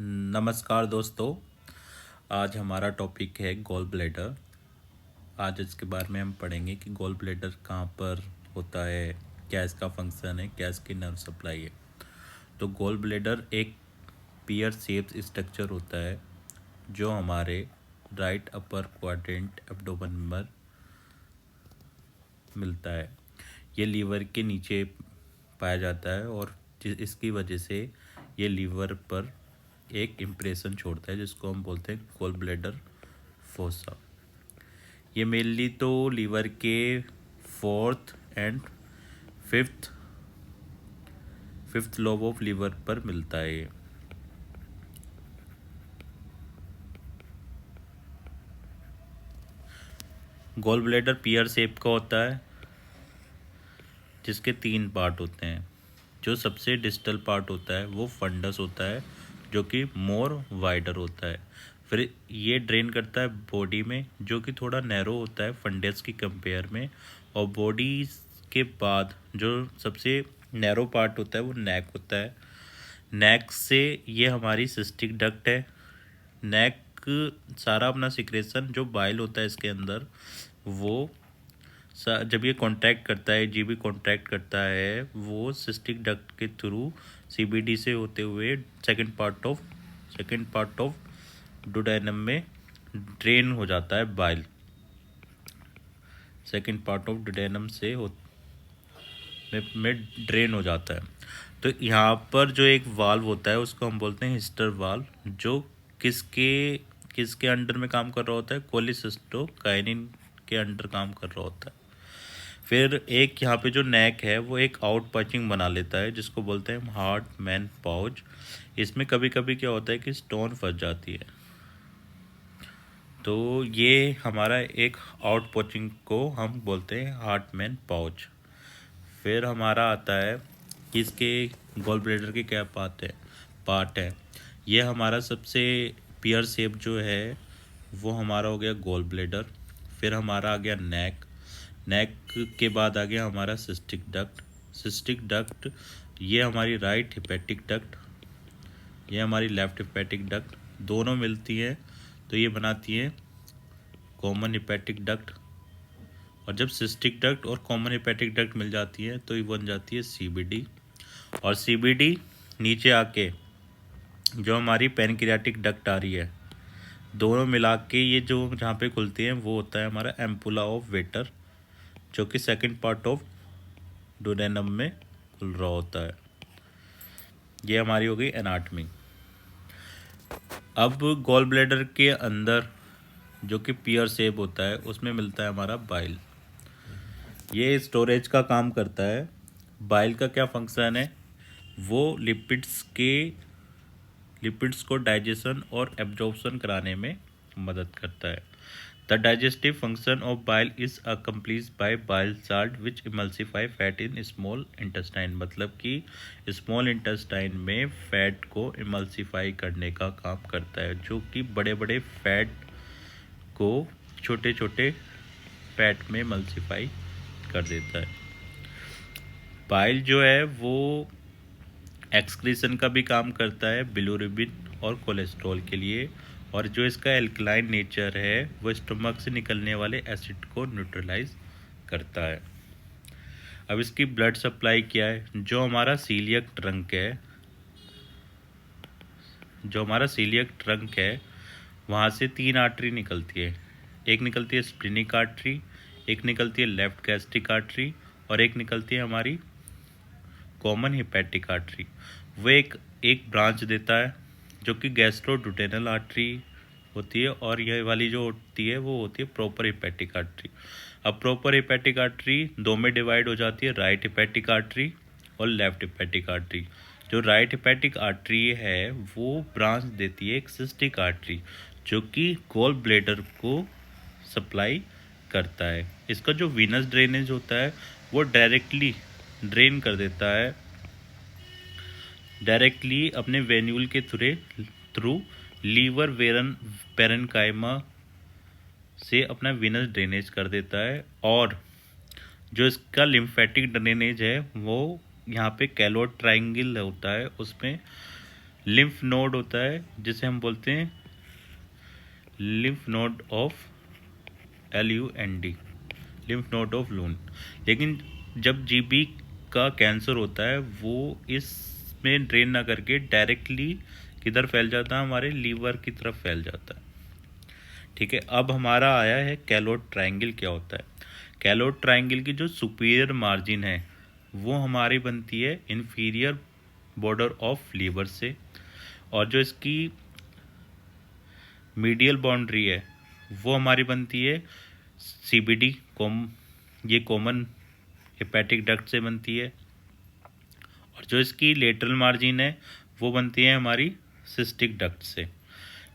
नमस्कार दोस्तों। आज हमारा टॉपिक है गॉल ब्लैडर। आज इसके बारे में हम पढ़ेंगे कि गॉल ब्लैडर कहाँ पर होता है, क्या इसका फंक्शन है, क्या इसकी नर्व सप्लाई है। तो गॉल ब्लैडर एक पियर शेप्ड स्ट्रक्चर होता है जो हमारे राइट अपर क्वाड्रेंट एब्डोमेन में मिलता है। ये लीवर के नीचे पाया जाता है और इसकी वजह से ये लीवर पर एक इम्प्रेशन छोड़ता है जिसको हम बोलते हैं गॉल ब्लैडर फोसा। ये मेनली तो लीवर के fourth and fifth fifth lobe of liver पर मिलता है ये। गॉल ब्लैडर पियर शेप का होता है जिसके 3 पार्ट होते हैं। जो सबसे डिस्टल पार्ट होता है वो फंडस होता है जो कि मोर वाइडर होता है। फिर ये ड्रेन करता है बॉडी में जो कि थोड़ा नैरो होता है फंडस की कंपेयर में। और बॉडी के बाद जो सबसे नैरो पार्ट होता है वो नेक होता है। नेक से ये हमारी सिस्टिक डक्ट है। नेक सारा अपना सिक्रेशन जो बाइल होता है इसके अंदर वो जब ये कॉन्ट्रैक्ट करता है, जीबी कॉन्ट्रैक्ट करता है, वो सिस्टिक डक्ट के थ्रू सीबीडी से होते हुए सेकंड पार्ट ऑफ डुडेनम में ड्रेन हो जाता है bile. Second part of duodenum से में ड्रेन हो जाता है। तो यहाँ पर जो एक वाल्व होता है उसको हम बोलते हैं हिस्टर वाल्व, जो किसके किसके अंडर में काम कर रहा होता है, कोलिसिस्टोकाइनिन के अंडर काम कर रहा होता है। फिर एक यहाँ पे जो नेक है वो एक आउट पंचिंग बना लेता है जिसको बोलते हैं हार्ट मैन पाउच। इसमें कभी कभी क्या होता है कि स्टोन फंस जाती है, तो ये हमारा एक आउट पंचिंग को हम बोलते हैं हार्ट मैन पाउच। फिर हमारा आता है कि इसके गॉल ब्लैडर के क्या पार्ट है। ये हमारा सबसे पियर शेप जो है वो हमारा हो गया गॉल ब्लैडर। फिर हमारा आ गया नेक। नेक के बाद आ गया हमारा सिस्टिक डक्ट। ये हमारी राइट हिपैटिक डक्ट, ये हमारी लेफ्ट हिपैटिक डक्ट, दोनों मिलती हैं तो ये बनाती है कॉमन हिपैटिक डक्ट। और जब सिस्टिक डक्ट और कॉमन हिपैटिक डक्ट मिल जाती है तो ये बन जाती है सीबीडी। और सीबीडी नीचे आके जो हमारी पैनक्रियाटिक डक्ट आ रही है, दोनों मिला के ये जो जहाँ पे खुलती हैं वो होता है हमारा एम्पुला ऑफ वेटर, जो कि सेकंड पार्ट ऑफ डुडेनम में खुल रहा होता है। ये हमारी हो गई एनाटमी। अब गॉल ब्लैडर के अंदर जो कि पियर शेप होता है उसमें मिलता है हमारा बाइल। ये स्टोरेज का काम करता है। बाइल का क्या फंक्शन है, वो लिपिड्स को डाइजेशन और एब्जॉर्प्शन कराने में मदद करता है। The digestive function of bile is accomplished by bile salt which emulsify fat in small intestine. मतलब कि स्मॉल इंटेस्टाइन में फैट को इमल्सिफाई करने का काम करता है, जो कि बड़े बड़े फैट को छोटे छोटे फैट में इमल्सिफाई कर देता है। बाइल जो है वो एक्सक्रीशन का भी काम करता है बिलिरुबिन और कोलेस्ट्रॉल के लिए। और जो इसका एल्कलाइन नेचर है वो स्टमक से निकलने वाले एसिड को न्यूट्रलाइज करता है। अब इसकी ब्लड सप्लाई क्या है, जो हमारा सीलियक ट्रंक है वहाँ से 3 आर्टरी निकलती है। एक निकलती है स्प्लिनिक आर्टरी, एक निकलती है लेफ्ट गैस्ट्रिक आर्टरी और एक निकलती है हमारी कॉमन हिपैटिक आर्टरी। वो एक ब्रांच देता है जो कि गैस्ट्रोडुडेनल आर्टरी होती है। और यह वाली जो होती है वो होती है प्रॉपर हिपैटिक आर्टरी। अब प्रॉपर हिपैटिक आर्टरी 2 में डिवाइड हो जाती है, राइट हिपैटिक आर्टरी और लेफ्ट हिपैटिक आर्टरी। जो राइट हिपैटिक आर्टरी है वो ब्रांच देती है एक सिस्टिक आर्टरी जो कि गॉल ब्लैडर को सप्लाई करता है। इसका जो वीनस ड्रेनेज होता है वो डायरेक्टली ड्रेन कर देता है, डायरेक्टली अपने वेन्यूल के थ्रू लीवर पेरेन्काइमा से अपना वीनस ड्रेनेज कर देता है। और जो इसका लिम्फेटिक ड्रेनेज है वो यहाँ पे कैलोट ट्रायंगल होता है, उसमें लिम्फ नोड होता है जिसे हम बोलते हैं lymph node of LUND, lymph node of Lund. लेकिन जब जीबी का कैंसर होता है वो इसमें ड्रेन ना करके डायरेक्टली किधर फैल जाता है, हमारे लीवर की तरफ फैल जाता है। ठीक है, अब हमारा आया है कैलोट ट्रायंगल। क्या होता है? कैलोट ट्रायंगल की जो सुपीरियर मार्जिन है वो हमारी बनती है इन्फीरियर बॉर्डर ऑफ लीवर से, और जो इसकी मीडियल बाउंड्री है वो हमारी बनती है CBD ये कॉमन हेपेटिक डक्ट से बनती है, और जो इसकी लेटरल मार्जिन है वो बनती है हमारी सिस्टिक डक्ट से।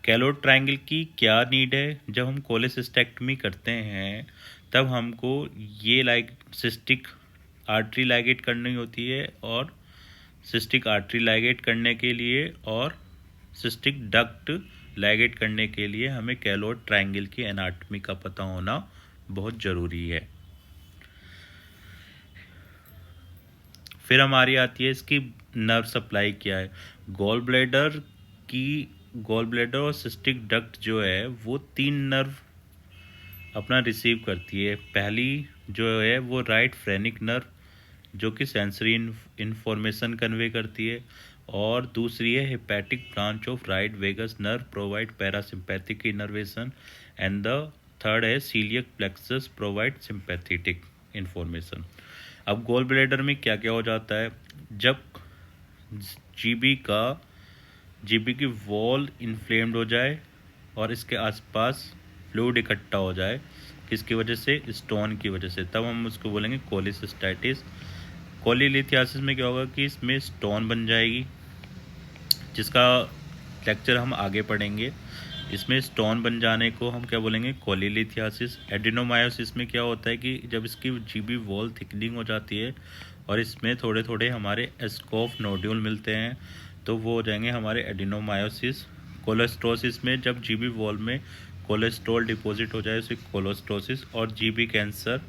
कैलोट ट्रायंगल की क्या नीड है? जब हम कोलेसिस्टेक्टमी करते हैं तब हमको ये सिस्टिक आर्टरी लाइगेट करनी होती है, और सिस्टिक आर्टरी लाइगेट करने के लिए और सिस्टिक डक्ट लाइगेट करने के लिए हमें कैलोट ट्रायंगल की एनाटॉमी का पता होना बहुत ज़रूरी है। फिर हमारी आती है इसकी नर्व सप्लाई क्या है। गॉल ब्लैडर और सिस्टिक डक्ट जो है वो 3 नर्व अपना रिसीव करती है। पहली जो है वो राइट फ्रेनिक नर्व जो कि सेंसरी इंफॉर्मेशन कन्वे करती है, और दूसरी है hepatic branch of right vagus nerve provide parasympathetic innervation, and the third है coeliac plexus provide sympathetic information. अब गॉल ब्लैडर में क्या क्या हो जाता है? जब जीबी की वॉल इन्फ्लेम्ड हो जाए और इसके आसपास फ्लूइड इकट्ठा हो जाए, किसकी वजह से? स्टोन की वजह से, तब हम उसको बोलेंगे कोलिसिस्टाइटिस। कोलिलिथियासिस में क्या होगा कि इसमें स्टोन बन जाएगी, जिसका लेक्चर हम आगे पढ़ेंगे। इसमें स्टोन बन जाने को हम क्या बोलेंगे? कोलिलिथियासिस। एडिनोमायोसिस में क्या होता है कि जब इसकी जीबी वॉल थिकनिंग हो जाती है और इसमें थोड़े थोड़े हमारे एस्कोफ नोड्यूल मिलते हैं, तो वो हो जाएंगे हमारे एडिनोमायोसिस। कोलेस्ट्रोसिस में जब जीबी वॉल में कोलेस्ट्रॉल डिपॉजिट हो जाए उसे कोलेस्ट्रोसिस। और जीबी कैंसर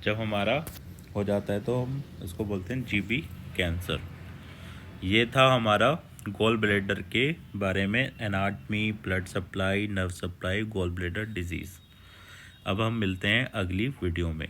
जब हमारा हो जाता है तो हम उसको बोलते हैं जीबी कैंसर। ये था हमारा गॉल ब्लैडर के बारे में, anatomy, blood supply, nerve supply, gall bladder disease. अब हम मिलते हैं अगली वीडियो में।